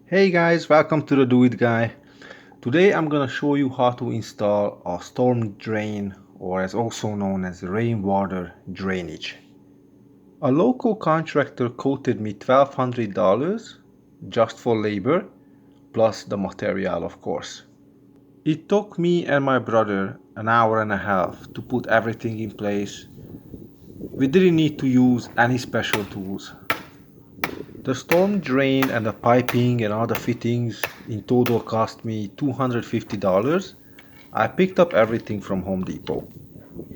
Hey guys, welcome to the Do It Guy. Today I'm gonna show you how to install a storm drain, or as also known as rainwater drainage. A local contractor quoted me $1,200 just for labor, plus the material of course. It took me and my brother an hour and a half to put everything in place. We didn't need to use any special tools. The storm drain and the piping and all the fittings in total cost me $250. I picked up everything from Home Depot.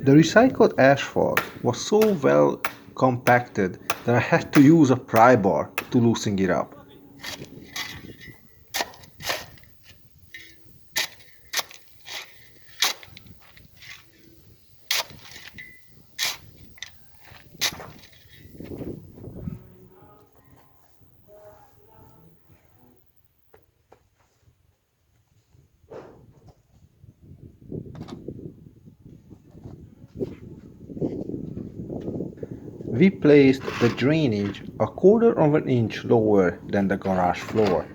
The recycled asphalt was so well compacted that I had to use a pry bar to loosen it up. We placed the drainage a quarter of an inch lower than the garage floor,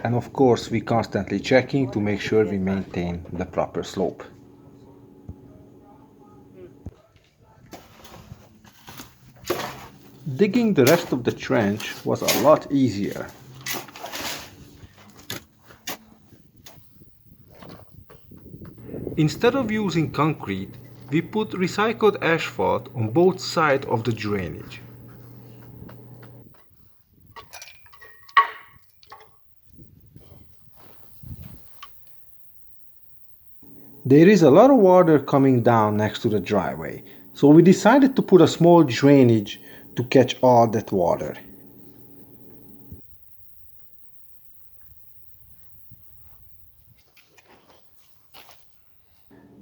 and of course we constantly checking to make sure we maintain the proper slope. Digging the rest of the trench was a lot easier. Instead of using concrete, we put recycled asphalt on both sides of the drainage. There is a lot of water coming down next to the driveway, so we decided to put a small drainage to catch all that water.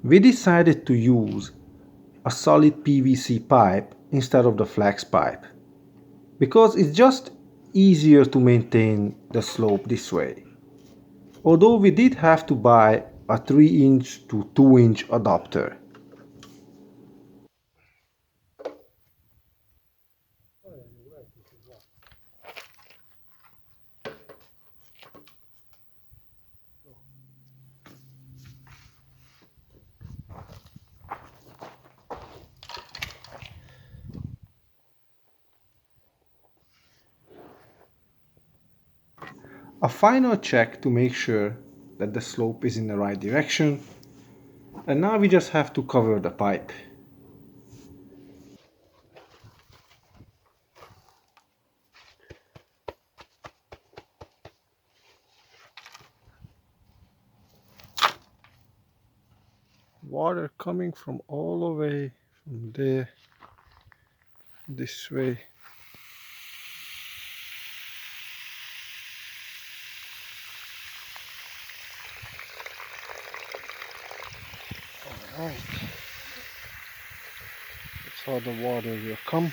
We decided to use a solid PVC pipe instead of the flex pipe because it's just easier to maintain the slope this way. Although we did have to buy a 3-inch to 2-inch adapter. A final check to make sure that the slope is in the right direction, and now we just have to cover the pipe. Water coming from all the way from there this way. Alright, that's how the water will come.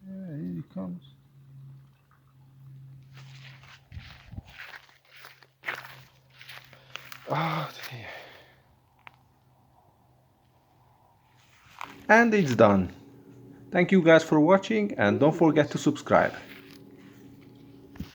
Yeah, here he comes. Oh dear. And it's done. Thank you guys for watching, and don't forget to subscribe.